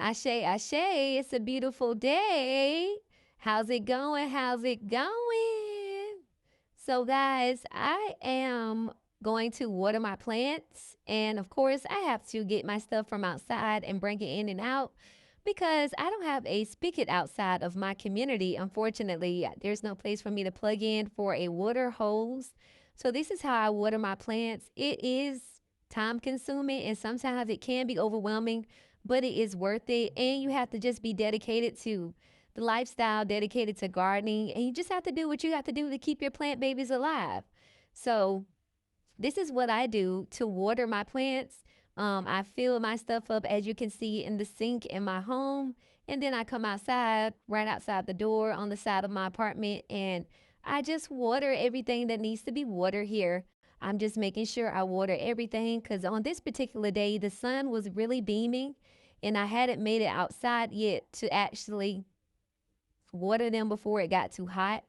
Ashe, Ashe, it's a beautiful day. How's it going? How's it going? So, guys, I am going to water my plants. And of course, I have to get my stuff from outside and bring it in and out because I don't have a spigot outside of my community. Unfortunately, there's no place for me to plug in for a water hose. So, this is how I water my plants. It is time consuming and sometimes it can be overwhelming, but it is worth it. And you have to just be dedicated to the lifestyle, dedicated to gardening, and you just have to do what you have to do to keep your plant babies alive. So, this is what I do to water my plants. I fill my stuff up, as you can see, in the sink in my home. And then I come outside, right outside the door on the side of my apartment, and I just water everything that needs to be watered here. I'm just making sure I water everything because on this particular day, the sun was really beaming, and I hadn't made it outside yet to actually water them before it got too hot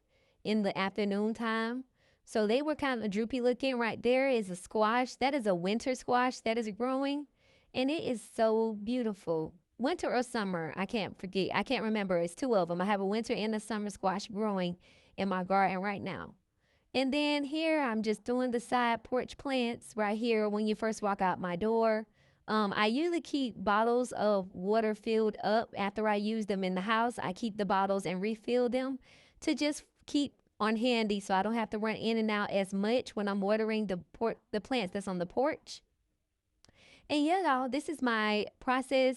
in the afternoon time. So they were kind of droopy looking. Right there is a squash. That is a winter squash that is growing, and it is so beautiful. Winter or summer, I can't forget. I can't remember. It's two of them. I have a winter and a summer squash growing in my garden right now. And then here I'm just doing the side porch plants right here when you first walk out my door. I usually keep bottles of water filled up after I use them in the house. I keep the bottles and refill them to just keep on handy so I don't have to run in and out as much when I'm watering the plants that's on the porch. And yeah, y'all, this is my process.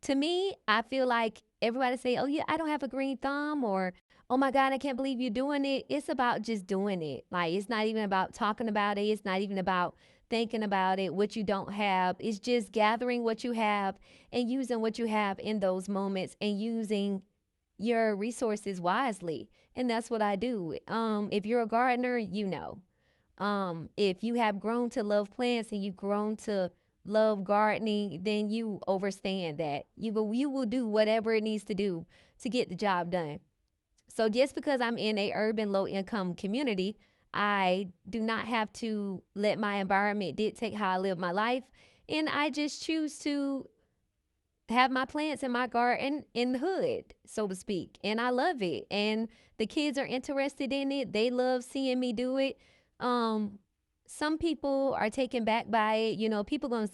To me, I feel like everybody say, "Oh yeah, I don't have a green thumb," or "Oh my God, I can't believe you're doing it." It's about just doing it. Like it's not even about talking about it. It's not even about thinking about it, what you don't have. It's just gathering what you have and using what you have in those moments and using your resources wisely. And that's what I do. If you're a gardener, you know. If you have grown to love plants and you've grown to love gardening, then you understand that you will do whatever it needs to do to get the job done. So just because I'm in a urban low income community, I do not have to let my environment dictate how I live my life, and I just choose to have my plants in my garden in the hood, so to speak. And I love it. And the kids are interested in it. They love seeing me do it. Um, some people are taken back by it. You know, people gonna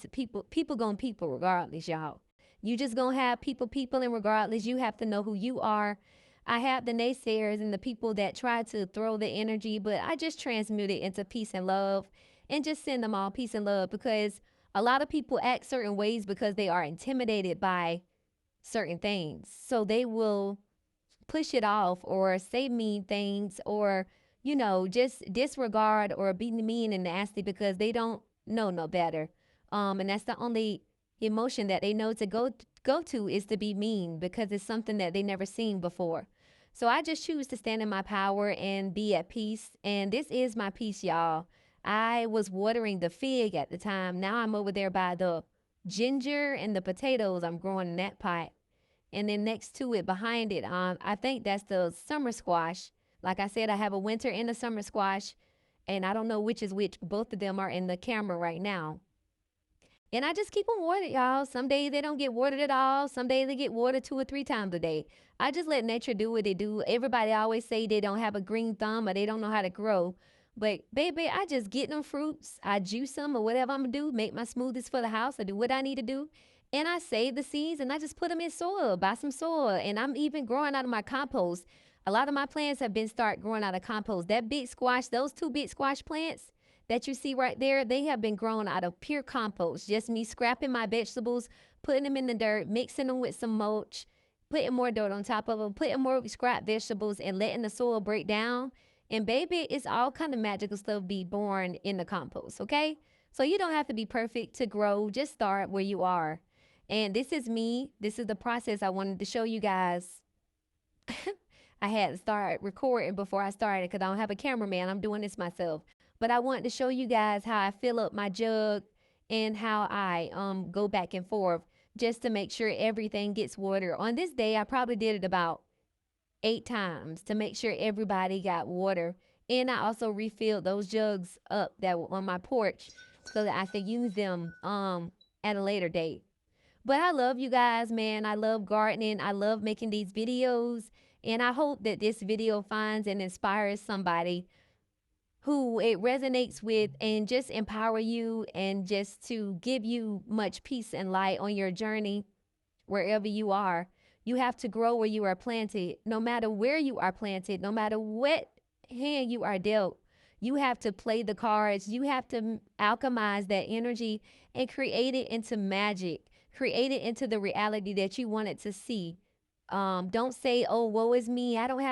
people regardless, y'all. You just gonna have people, and regardless, you have to know who you are. I have the naysayers and the people that try to throw the energy, but I just transmute it into peace and love and just send them all peace and love because a lot of people act certain ways because they are intimidated by certain things. So they will push it off or say mean things or, just disregard or be mean and nasty because they don't know no better. And that's the only emotion that they know to go to is to be mean because it's something that they never seen before. So I just choose to stand in my power and be at peace. And this is my peace, y'all. I was watering the fig at the time. Now I'm over there by the ginger and the potatoes I'm growing in that pot. And then next to it, behind it, I think that's the summer squash. Like I said, I have a winter and a summer squash, and I don't know which is which. Both of them are in the camera right now. And I just keep them watered, y'all. Some days they don't get watered at all. Some days they get watered 2 or 3 times a day. I just let nature do what it do. Everybody always say they don't have a green thumb or they don't know how to grow. But baby, I just get them fruits. I juice them or whatever I'm gonna do. Make my smoothies for the house. I do what I need to do. And I save the seeds and I just put them in soil, buy some soil. And I'm even growing out of my compost. A lot of my plants have been start growing out of compost. That big squash, those two big squash plants, that you see right there, they have been grown out of pure compost. Just me scrapping my vegetables, putting them in the dirt, mixing them with some mulch, putting more dirt on top of them, putting more scrap vegetables, and letting the soil break down. And baby, it's all kind of magical stuff be born in the compost, okay? So you don't have to be perfect to grow. Just start where you are. And this is me. This is the process I wanted to show you guys. I had to start recording before I started because I don't have a cameraman. I'm doing this myself. But I wanted to show you guys how I fill up my jug and how I go back and forth just to make sure everything gets water. On this day, I probably did it about 8 times to make sure everybody got water. And I also refilled those jugs up that were on my porch so that I could use them at a later date. But I love you guys, man. I love gardening. I love making these videos. And I hope that this video finds and inspires somebody who it resonates with and just empower you and just to give you much peace and light on your journey wherever you are. You have to grow where you are planted, no matter where you are planted, no matter what hand you are dealt. You have to play the cards. You have to alchemize that energy and create it into magic, create it into the reality that you wanted to see. Don't say, oh, woe is me. I don't have